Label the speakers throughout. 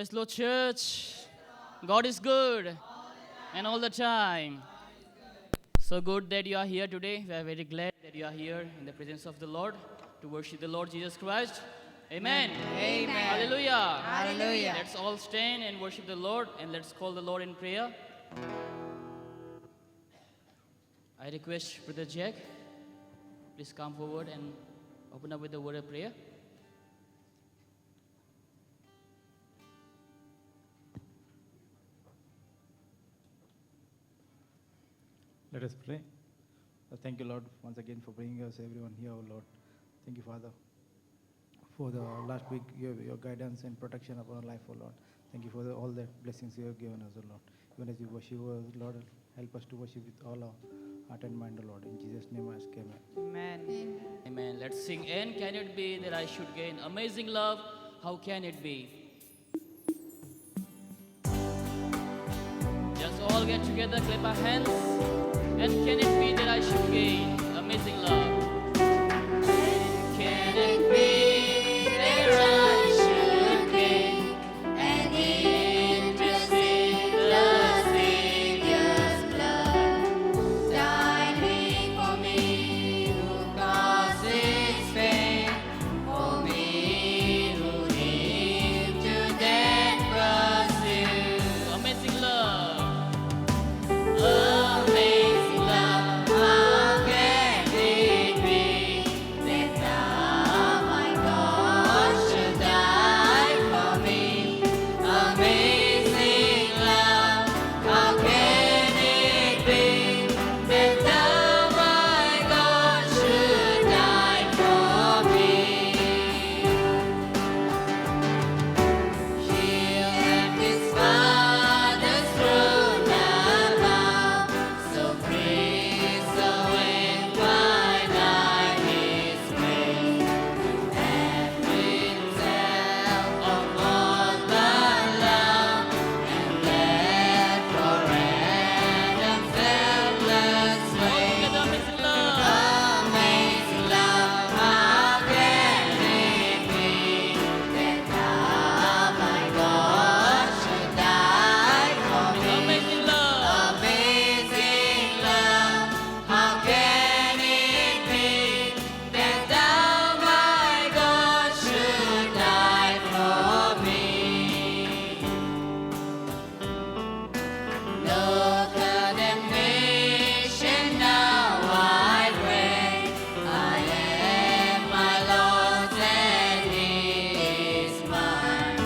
Speaker 1: Praise Lord Church. God is good and all the time. So good that you are here today. We are very glad that you are here in the presence of the Lord to worship the Lord Jesus Christ. Amen.
Speaker 2: Amen.
Speaker 1: Hallelujah.
Speaker 2: Hallelujah.
Speaker 1: Let's all stand and worship the Lord and let's call the Lord in prayer. I request Brother Jack, please come forward and open up with the word of prayer.
Speaker 3: Let us pray. Thank you, Lord, once again for bringing us everyone here, oh Lord. Thank you, Father, for the last week, your guidance and protection upon our life, oh Lord. Thank you for all the blessings you have given us, oh Lord. Even as we worship, oh Lord, help us to worship with all our heart and mind, oh Lord. In Jesus' name I ask, amen.
Speaker 2: Amen.
Speaker 1: Amen. Let's sing. And can it be that I should gain amazing love? How can it be? Just all get together, clap our hands. And can it be that I should gain amazing love? And can it be that I should gain an interest in the Savior's blood, dying for me who causes pain, for me who him to death pursue? Amazing love. Amazing love, how can it be that thou, my God, should die for me? Amazing love, how can it be that thou, my God, should die for me? He left his Father's throne above, so free, so infinite His grace, and himself of all but love, and led for ransom selfless slave. Amazing love, how can it be that thou, my God, should die for me? Amazing love, how can it be that thou, my God, should die for me? No condemnation now I pray. I am my Lord's and He is mine.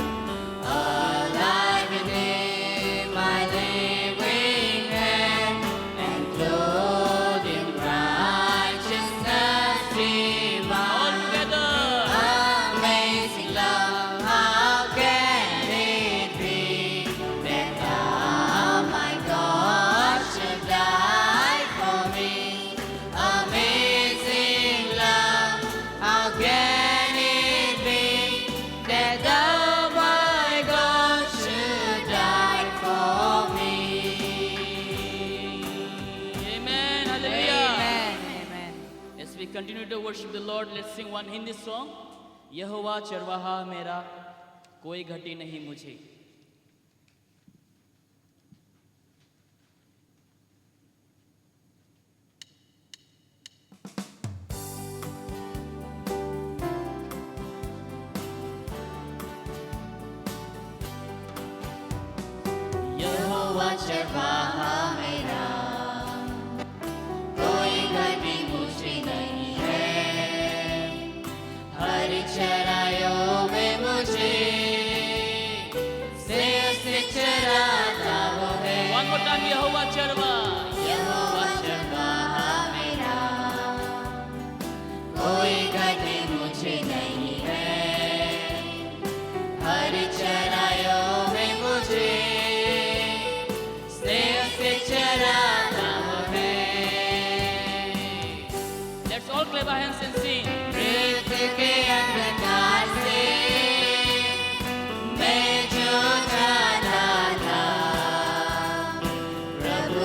Speaker 1: Alive in Him I live with Him, and clothed in righteousness divine. Amazing love, how can it be that thou, my God, should die for me? Amazing love, how can it be that thou, my God, should die for me? Amen. Hallelujah.
Speaker 2: Amen. Amen.
Speaker 1: As we continue to worship the Lord, let's sing one Hindi song. यहोवा चरवाहा मेरा, कोई घटी नहीं मुझे. यहोवा चरवाहा मेरा, कोई घटी मुझे नहीं है. हरी चराइयों में मुझे से चराता वो है. One more time, यहोवा चरवाहा मेरा, कोई घटी मुझे नहीं है. हरी चराइयों में मुझे से चराता वो है. Let's all clap our hands and sing. मृत्यु के अंधकार से मैं जो जाता था, प्रभु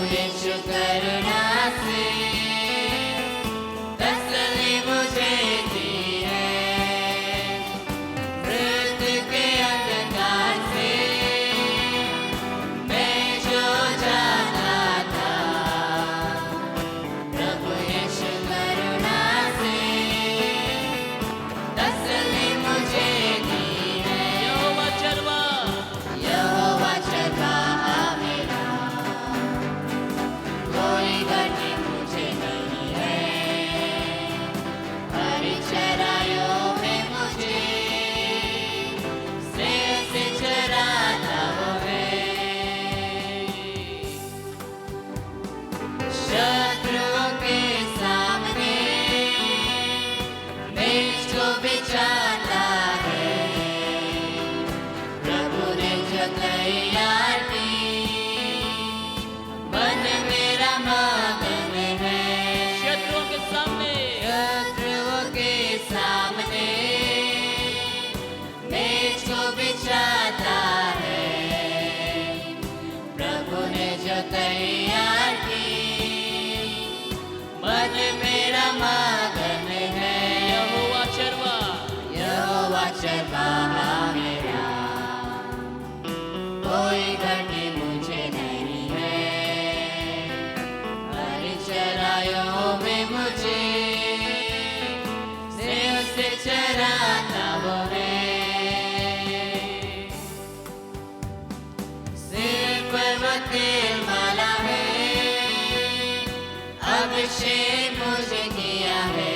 Speaker 1: अभिषेक मुझे किया है,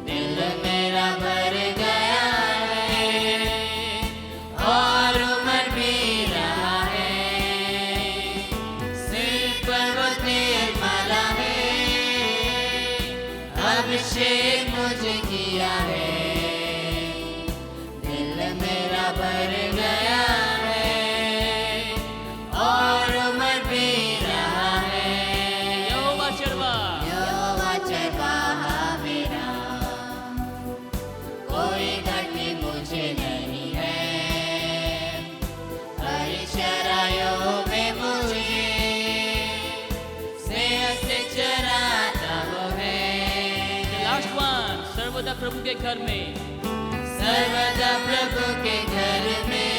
Speaker 1: दिल मेरा भर गया है और उम्र भी रहा है, सिर पर वो तेल माला है, अभिषेक मुझे किया है, दिल मेरा भर गया है और उम्र भी रहा है। यहोवा चरवाहा मेरा, कोई घटी मुझे नहीं है, हरी चराइयों में मुझे सेहत से चराता वो है। लास्ट वन, सर्वदा प्रभु के घर में, सर्वदा प्रभु के घर में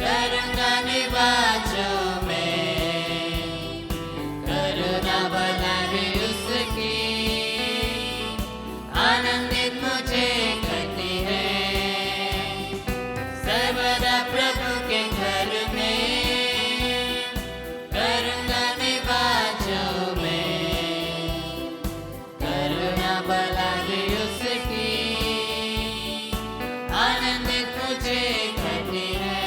Speaker 1: करूँगा निवास जो मैं, करुणा भलाई उसकी आनंदित मुझे करती है, सर्वदा प्रभु के घर में करूँगा निवास जो मैं, करुणा भलाई उसकी आनंदित मुझे करती है।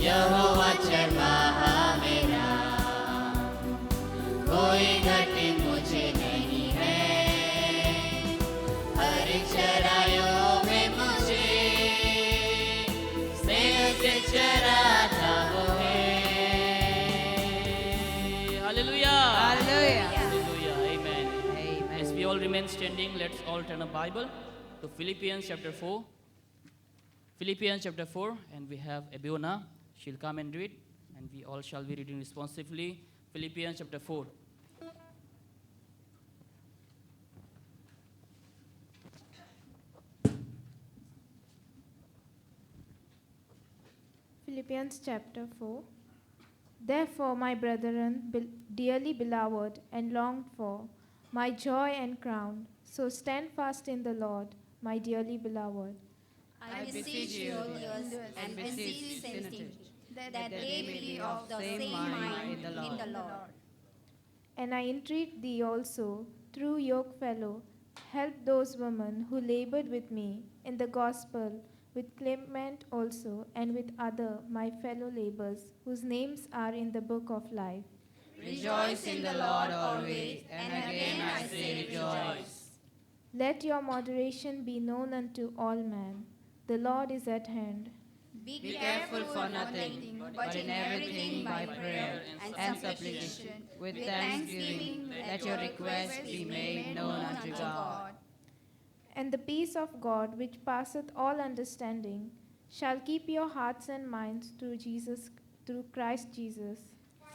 Speaker 1: यहोवा चरवाहा मेरा, कोई घटी मुझे नहीं है, हरी चराइयों में मुझे सेहत से चराता वो है। Hallelujah.
Speaker 2: Hallelujah.
Speaker 1: Hallelujah. Amen.
Speaker 2: Amen.
Speaker 1: As we all remain standing, let's all turn a Bible to Philippians chapter 4. Philippians chapter 4, and we have Abiona. She'll come and read, and we all shall be reading responsively. Philippians chapter 4.
Speaker 4: Philippians chapter 4. Therefore, my brethren, dearly beloved and longed for, my joy and crown, so stand fast in the Lord, my dearly beloved.
Speaker 5: I beseech you, and beseech Timothy, that they may be of the same mind in the Lord.
Speaker 4: And I entreat thee also, through yokefellow, help those women who labored with me in the gospel, with Clement also, and with other my fellow laborers, whose names are in the book of life.
Speaker 2: Rejoice in the Lord always, and again I say rejoice.
Speaker 4: Let your moderation be known unto all men. The Lord is at hand.
Speaker 5: Be
Speaker 2: Be careful for nothing, but in everything by prayer and supplication, with thanksgiving, let your requests be made known unto God.
Speaker 4: And the peace of God, which passeth all understanding, shall keep your hearts and minds through Christ Jesus.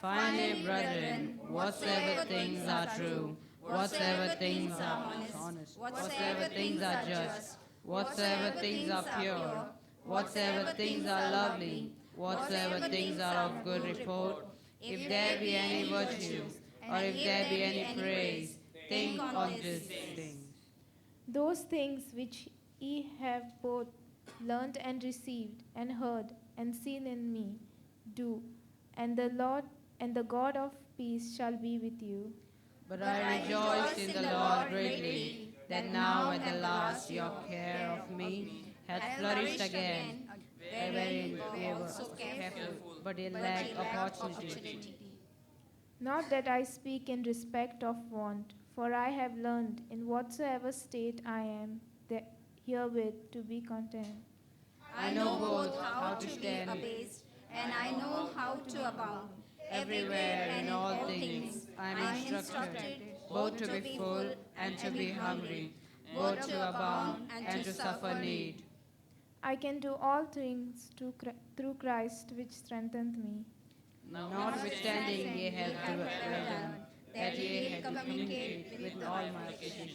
Speaker 2: Finally, brethren, whatsoever things are true, whatsoever things are honest, whatsoever things are just, whatsoever things are pure, whatsoever things are lovely, whatsoever things are of good report, if there be any virtue, or if there be any praise, think on these things.
Speaker 4: Those things which ye have both learned and received, and heard and seen in me, do, and the Lord and the God of peace shall be with you.
Speaker 2: But I rejoice in the Lord greatly, that now at the last your care of me hath flourished again, wherein we were careful, but ye lacked opportunity.
Speaker 4: Not that I speak in respect of want, for I have learned in whatsoever state I am, herewith to be content.
Speaker 2: I know both how to stand
Speaker 5: abased, and I know how to abound.
Speaker 2: everywhere and in all things. I am instructed both to be full and to be hungry, both to abound and to suffer need.
Speaker 4: I can do all things through Christ which strengtheneth me.
Speaker 2: Notwithstanding ye have to learn that ye have to communicate with all my affliction.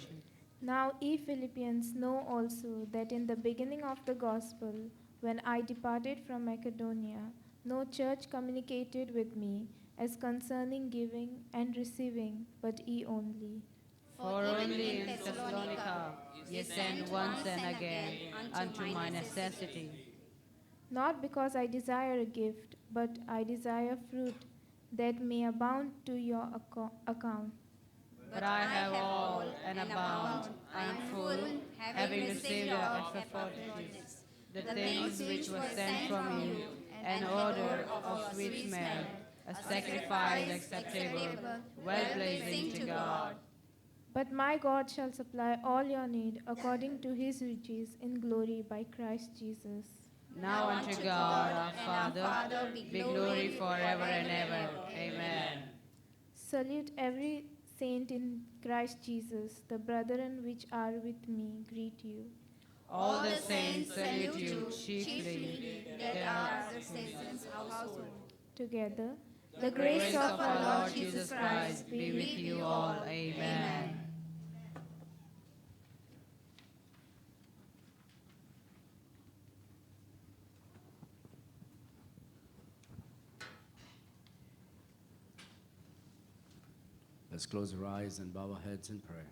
Speaker 4: Now ye Philippians know also that in the beginning of the gospel, when I departed from Macedonia, no church communicated with me as concerning giving and receiving, but ye only.
Speaker 2: For only in Thessalonica ye send once and again unto my necessity.
Speaker 4: Not because I desire a gift, but I desire fruit, that may abound to your account.
Speaker 2: But I have all and abound. I am full, having received your efforts, the things which were sent from you, an odor of sweet smell, a sacrifice acceptable, well-pleasing to God.
Speaker 4: But my God shall supply all your need according to his riches in glory by Christ Jesus.
Speaker 2: Now unto God our Father be glory forever and ever. Amen.
Speaker 4: Salute every saint in Christ Jesus. The brethren which are with me greet you.
Speaker 2: All the saints salute you chiefly.
Speaker 5: that are the saints' household.
Speaker 4: Together,
Speaker 2: The grace of our Lord Jesus Christ be with you all. Amen.
Speaker 6: Let's close our eyes and bow our heads in prayer.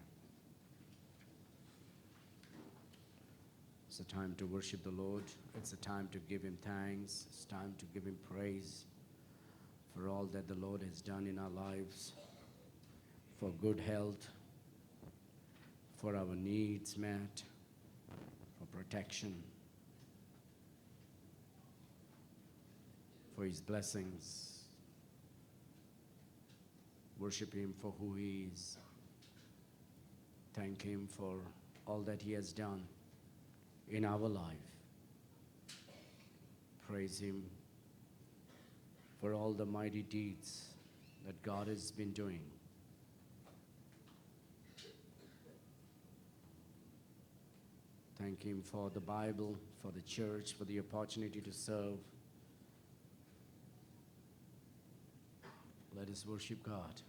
Speaker 6: It's a time to worship the Lord. It's a time to give him thanks. It's time to give him praise for all that the Lord has done in our lives, for good health, for our needs met, for protection, for his blessings. Worship him for who he is. Thank him for all that he has done in our life. Praise him for all the mighty deeds that God has been doing. Thank him for the Bible, for the church, for the opportunity to serve. Let us worship God.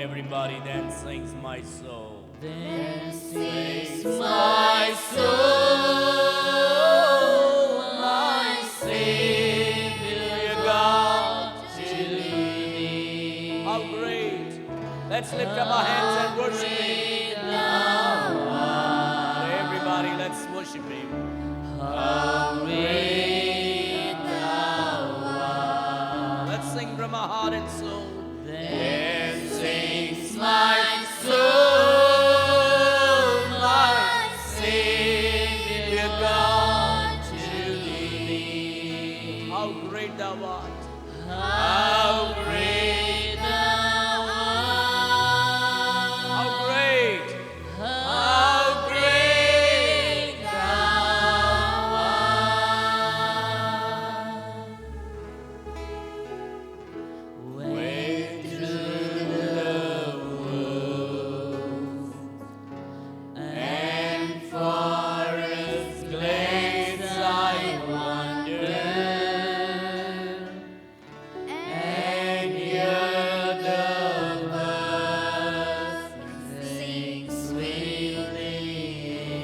Speaker 6: everybody, then sings my soul.
Speaker 1: Then sings my soul, my Savior God, to thee.
Speaker 6: How great! Let's lift up our hands and worship Him. Everybody, let's worship Him.
Speaker 1: How great thou art.
Speaker 6: Let's sing from our heart and soul.
Speaker 1: Then sings my soul, my Savior God, to thee.
Speaker 6: How great thou art.
Speaker 1: How great thou art.
Speaker 6: How great.
Speaker 1: How great thou art. When through the woods and forest glades I wander, and hear the birds sing sweetly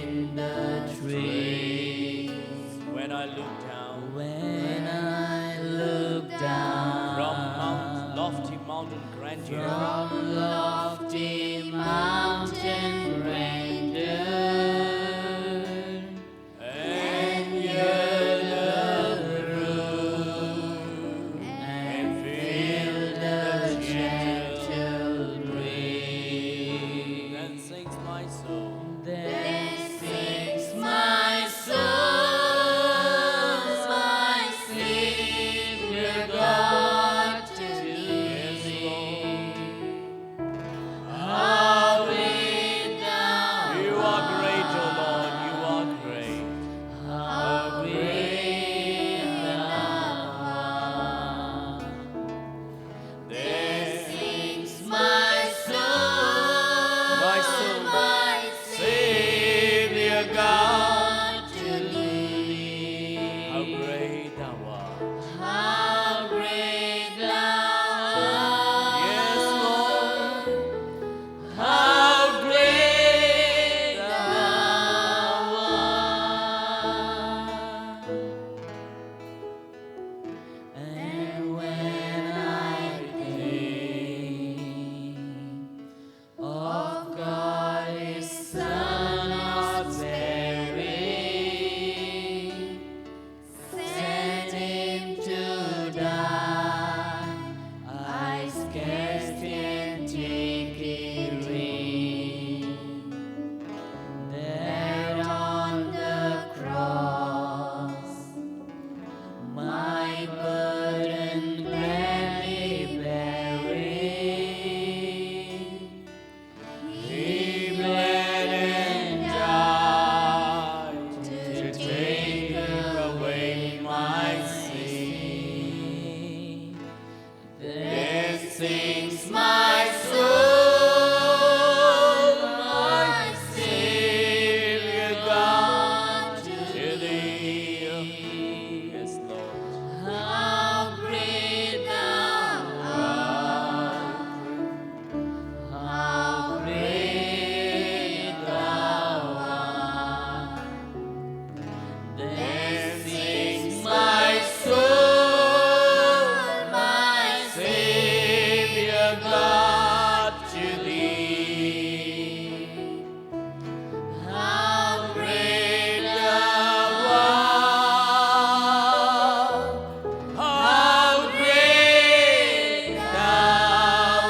Speaker 1: in the trees.
Speaker 6: When I look down
Speaker 1: When I look down
Speaker 6: from lofty mountain grandeur,
Speaker 1: from lofty mountain grandeur, and hear the brook and feel the gentle breeze,
Speaker 6: then sings my soul.
Speaker 1: then sings my soul, my Savior God, to thee. How great thou
Speaker 6: You are great, O Lord, you are great.
Speaker 1: how great thou art. Then sings my soul,
Speaker 6: My soul,
Speaker 1: my
Speaker 6: Savior God,
Speaker 1: to thee.
Speaker 6: how great thou art.
Speaker 1: How great thou
Speaker 6: Yes,
Speaker 1: art. How great thou art. And when I think of God, His Son of Mary, sent Him to die, I scarce can take it in. There on the cross, my burden gladly bearing, He bled and died to take away my sin. Then sings my soul, my Savior God, to thee.
Speaker 6: Yes, Lord.
Speaker 1: How great thou art. How great thou art. Then sings my soul, my Savior God, to thee. How great thou art. How great thou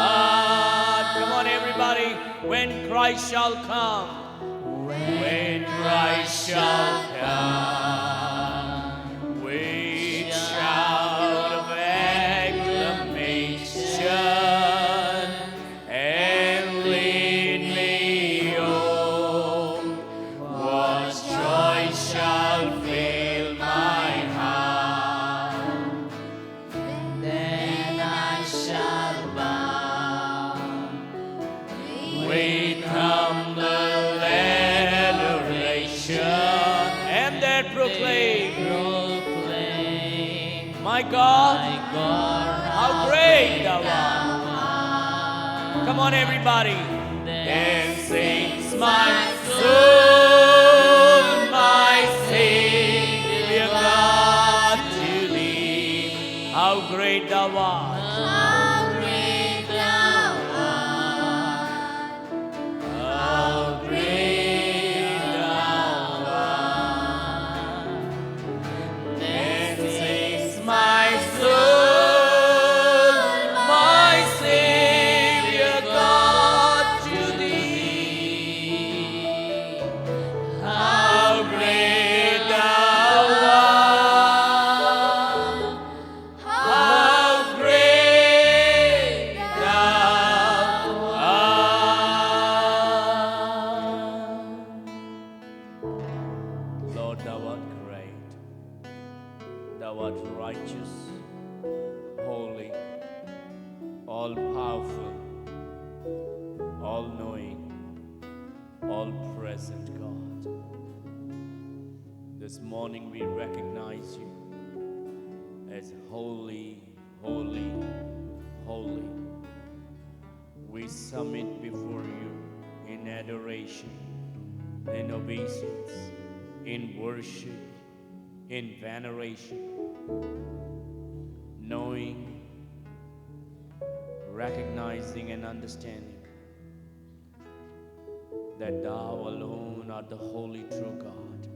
Speaker 6: Ah, come on, everybody. When Christ shall come, when Christ shall come, with shout of acclamation, and lead me home. What joy shall fill my heart?
Speaker 1: Then I shall bow
Speaker 6: with humble adoration, and then proclaim, my God, how great thou art.
Speaker 1: on, everybody. Then sings my soul, my Savior God to thee. How great thou art.
Speaker 5: How great thou art.
Speaker 1: How great thou art. Then sings my soul, my Savior God to thee. How great thou art. How great thou art. Lord, thou art great. Thou art righteous, holy, all powerful, all knowing, all present God. This morning we recognize you as holy, holy, holy. We submit before you in adoration, in obeisance, in worship, in veneration, knowing, recognizing, and understanding that thou alone art the holy true God,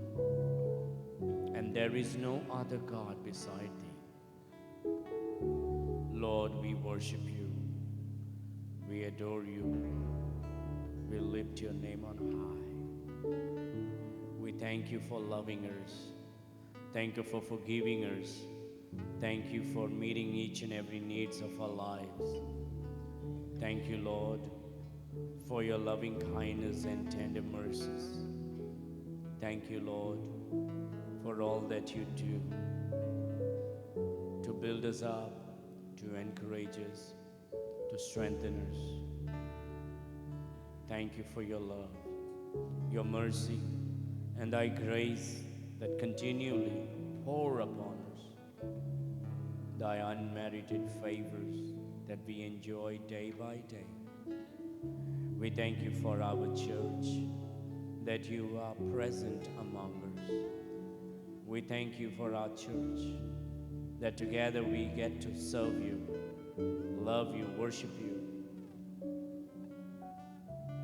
Speaker 1: and there is no other God beside thee. Lord, we worship you, we adore you, we lift your name on high. We thank you for loving us. Thank you for forgiving us. Thank you for meeting each and every needs of our lives. Thank you, Lord, for your loving kindness and tender mercies. Thank you, Lord, for all that you do to build us up, to encourage us, to strengthen us. Thank you for your love, your mercy, and thy grace that continually pour upon us, thy unmerited favors that we enjoy day by day. We thank you for our church, that you are present among us. We thank you for our church, that together we get to serve you, love you, worship you,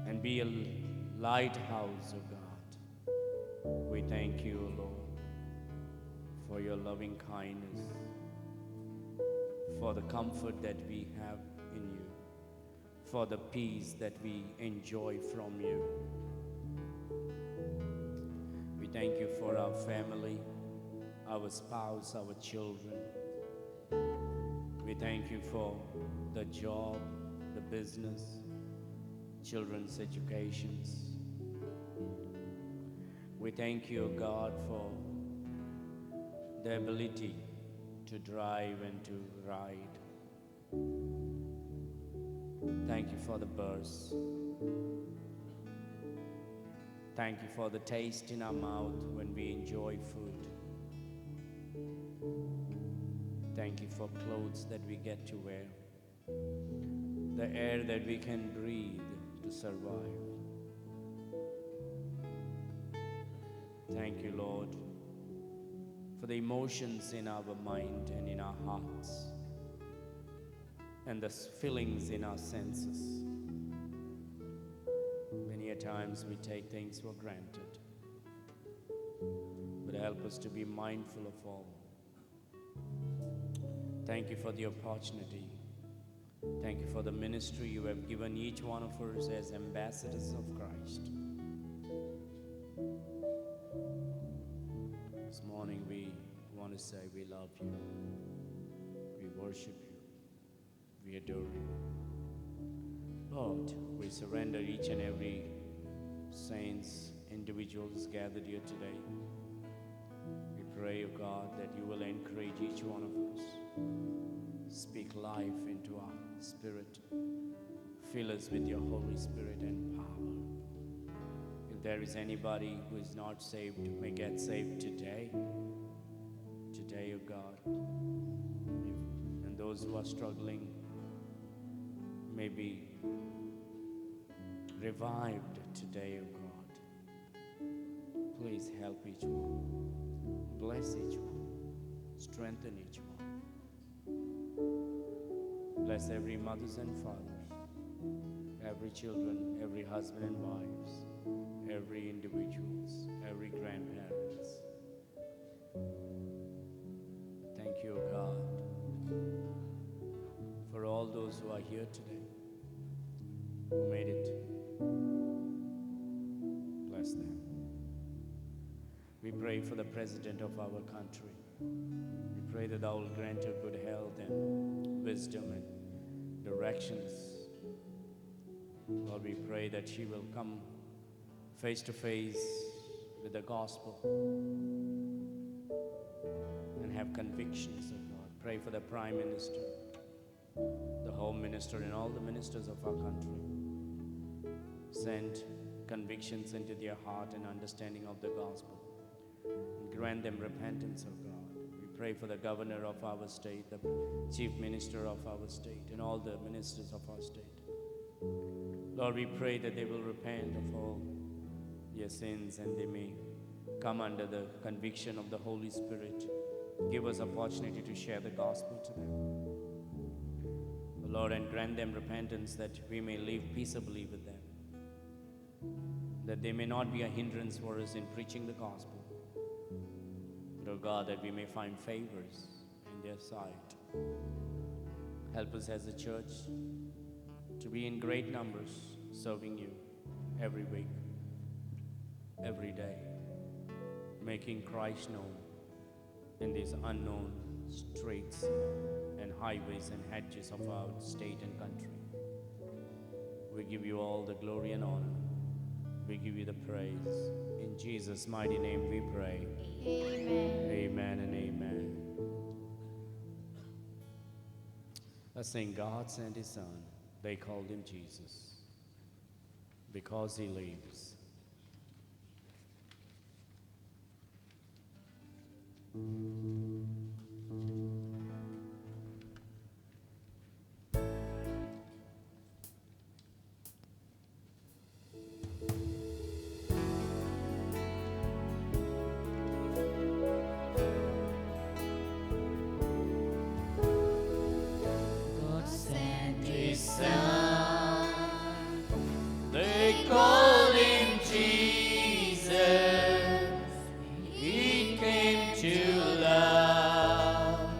Speaker 1: and be a lighthouse, O God. We thank you, O Lord, for your loving kindness, for the comfort that we have in you, for the peace that we enjoy from you. We thank you for our family, our spouse, our children. We thank you for the job, the business, children's educations. We thank you, God, for the ability to drive and to ride. Thank you for the birds. Thank you for the taste in our mouth when we enjoy food. Thank you for clothes that we get to wear, the air that we can breathe to survive. Thank you, Lord, for the emotions in our mind and in our hearts, and the feelings in our senses. Many a times we take things for granted, but help us to be mindful of all. Thank you for the opportunity. Thank you for the ministry you have given each one of us as ambassadors of Christ. This morning we want to say we love you, we worship you, we adore you. Lord, we surrender each and every saints, individuals gathered here today. We pray, O God, that you will encourage each one of us. Speak life into our spirit. Fill us with your Holy Spirit and power. If there is anybody who is not saved, may get saved today. Today, O God. And those who are struggling, maybe
Speaker 6: revived today, O God. Please help each one. Bless each one. Strengthen each one. Bless every mothers and fathers, every children, every husband and wives, every individuals, every grandparents. Thank you, O God, for all those who are here today, who made it. Bless them. We pray for the President of our country. We pray that thou will grant her good health and wisdom and directions. Lord, we pray that she will come face to face with the gospel and have convictions of God. Pray for the Prime Minister, the Home Minister, and all the ministers of our country. Send convictions into their heart and understanding of the gospel. And grant them repentance, O God. We pray for the governor of our state, the chief minister of our state, and all the ministers of our state. Lord, we pray that they will repent of all their sins and they may come under the conviction of the Holy Spirit. Give us opportunity to share the gospel to them. Lord, and grant them repentance that we may live peaceably with them, that they may not be a hindrance for us in preaching the gospel. But, oh God, that we may find favors in their sight. Help us as a church to be in great numbers serving you every week, every day, making Christ known in these unknown streets and highways and hedges of our state and country. We give you all the glory and honor. We give you the praise. In Jesus' mighty name we pray.
Speaker 5: Amen.
Speaker 6: Amen and amen. Let's sing, God sent his son. They called him Jesus because he lives.
Speaker 1: God sent his son.
Speaker 6: They
Speaker 1: Called him Jesus. He came to love,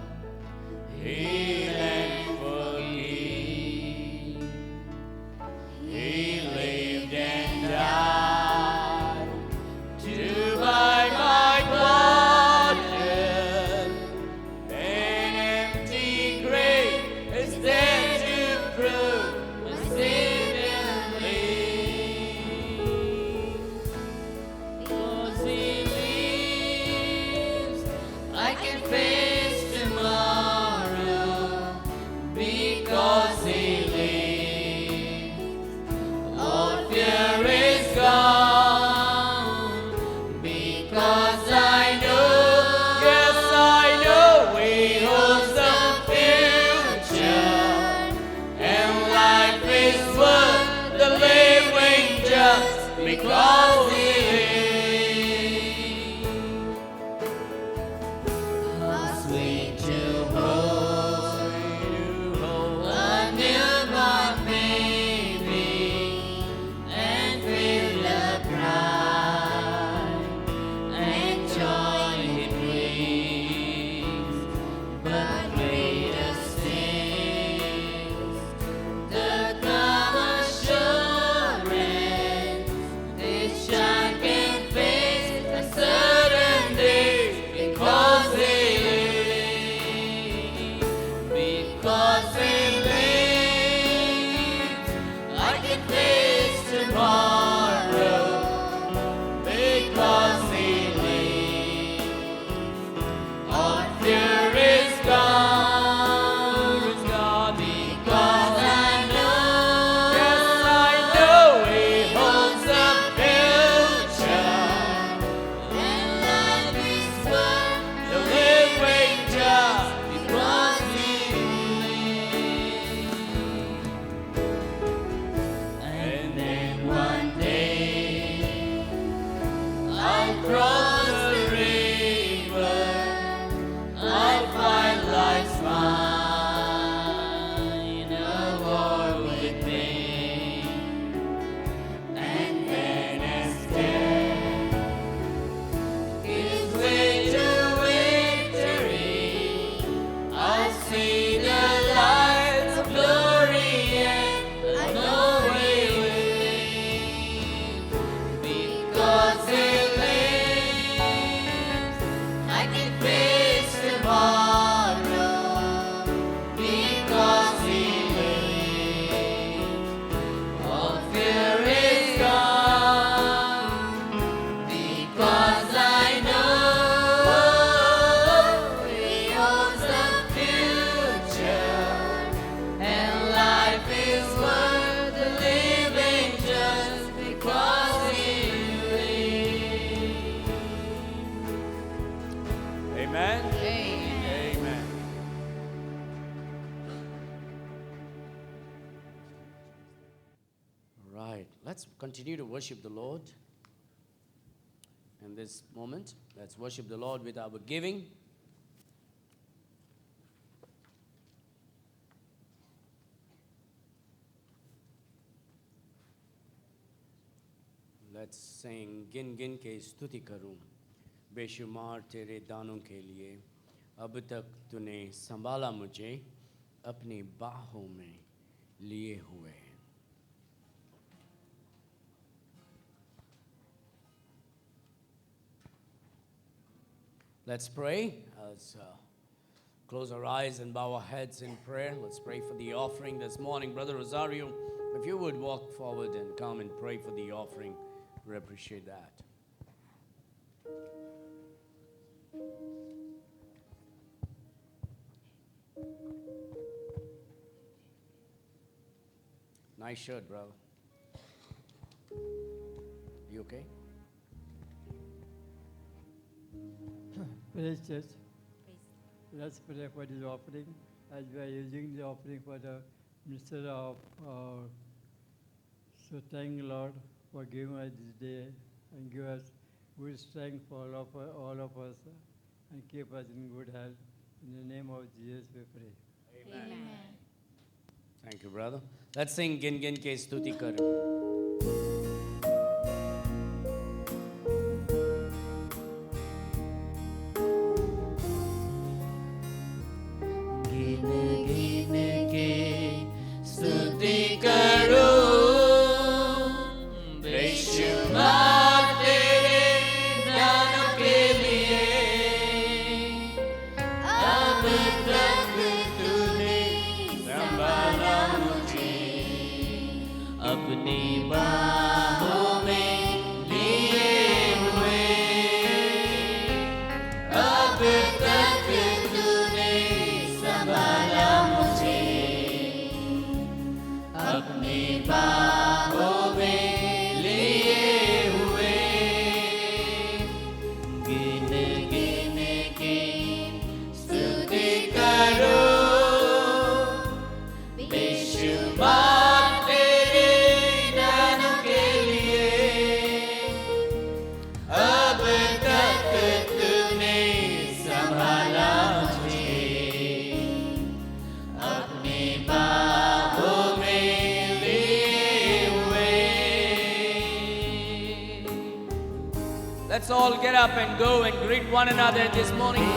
Speaker 1: heal and forgive. He lived and died to buy my pardon. An empty grave is there to prove my Savior lives. Because he lives, I can face tomorrow. Because he lives, all fear is gone. Because I know, yes I know, he holds the future. And life is worth the living just because he lives. How sweet to hold a newborn baby and feel the pride and joy it brings. But greatest is the calm assurance this
Speaker 6: right, let's continue to worship the Lord. In this moment, let's worship the Lord with our giving. Let's sing गिन गिन के स्तुति करूं बेशुमार तेरे दानों के लिए अब तक तूने संभाला मुझे अपनी बाहों में लिए हुए. Let's pray. Let's close our eyes and bow our heads in prayer. Let's pray for the offering this morning. Brother Rosario, if you would walk forward and come and pray for the offering, we appreciate that. Nice shirt, brother. You okay?
Speaker 7: Praise Church. Let's pray for this offering as we are using the offering for the minister of. So thank you, Lord, for giving us this day and give us good strength for all of us and keep us in good health. In the name of Jesus we pray.
Speaker 5: Amen.
Speaker 6: Thank you, brother. Let's sing Gin Gin Ke Stuti Karu. Let's all get up and go and greet one another this morning.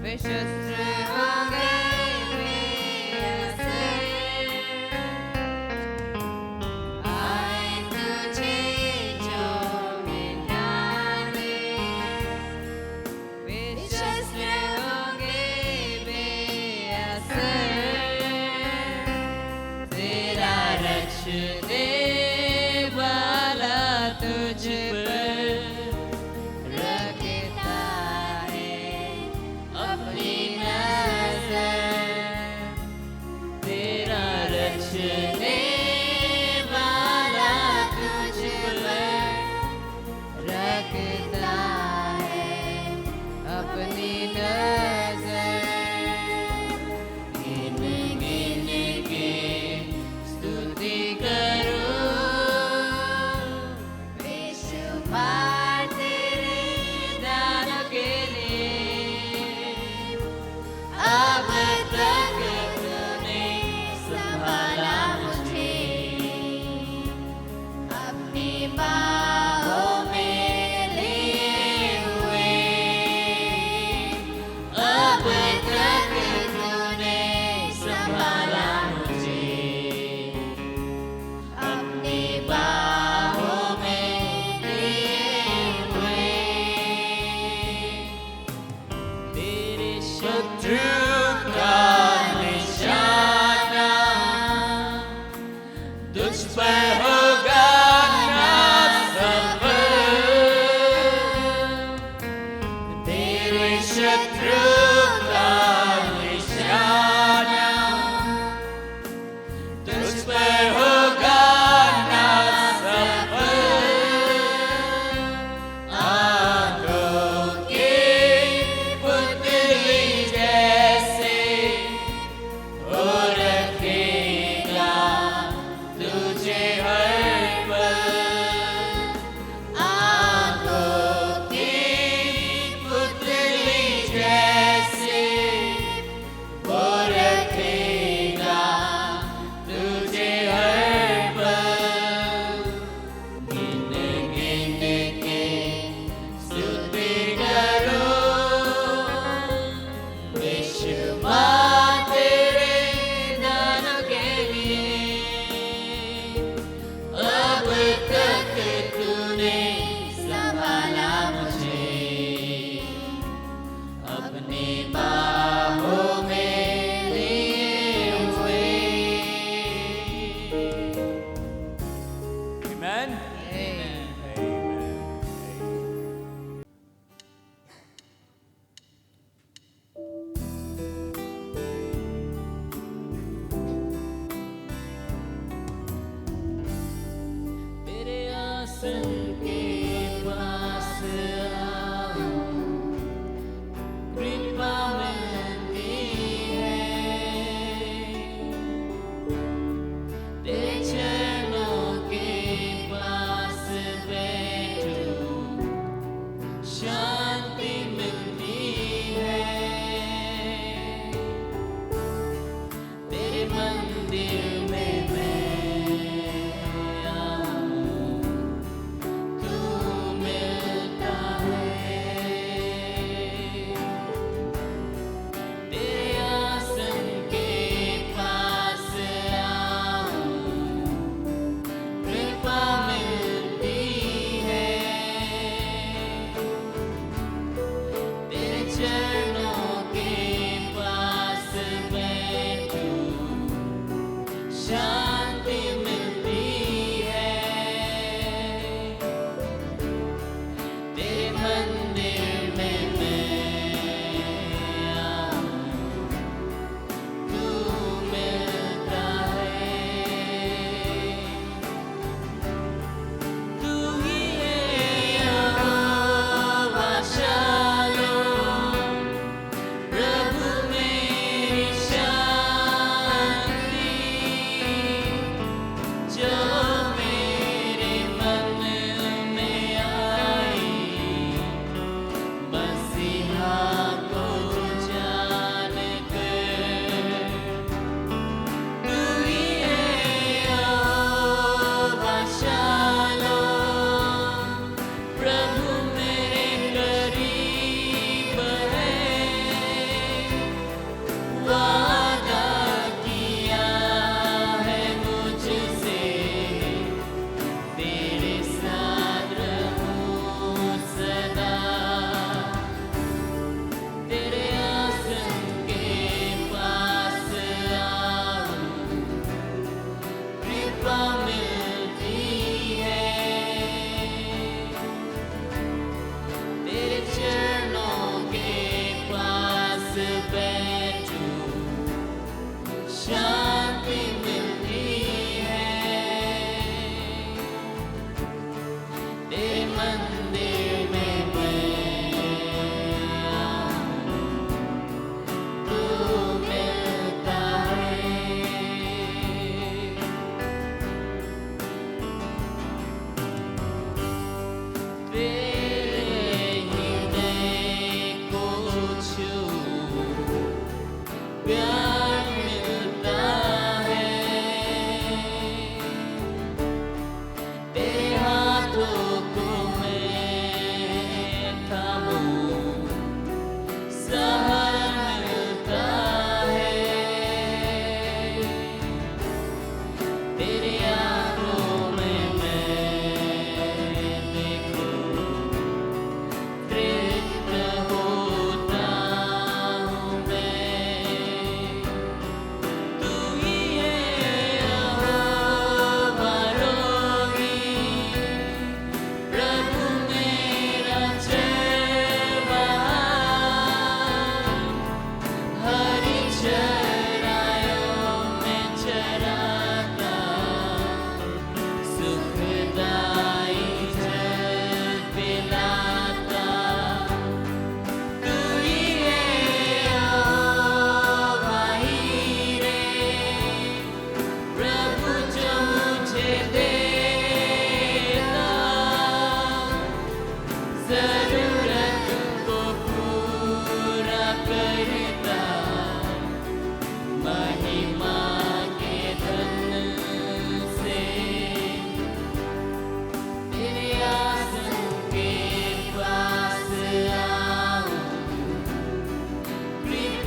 Speaker 2: विश्वस्त होंगे वे ऐसे।
Speaker 5: आए तुझे जो मिलाने,
Speaker 2: विश्वस्त होंगे वे ऐसे। तेरा रक्षने वाला तुझ पर रखता है अपनी नजर। तेरा रक्षने वाला तुझ पर रखता है अपनी नजर। गिन गिन के स्तुति करो, बेशुमार तेरे दानों के लिए। अब तक तूने
Speaker 5: संभाला मुझे अपनी बाहों में लिए हुए।
Speaker 2: अब तक तूने संभाला मुझे
Speaker 5: अपनी
Speaker 2: बाहों में लिए हुए। तेरे शत्रु का निशाना तुझ पर होगा ना सफल। तेरे शत्रु का निशाना तुझ पर होगा ना सफल। आंखों की पुतली जैसे वो रखेगा तुझे हर पल। आंखों की पुतली जैसे वो रखेगा तुझे हर पल। गिन गिन के स्तुति करो, बेशुमार तेरे दानों के लिए। अब तक तूने संभाला मुझे अपनी बाहों में लिए हुए।
Speaker 1: Amen.
Speaker 2: तेरे आसन के पास आओ, कृपा में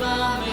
Speaker 1: family.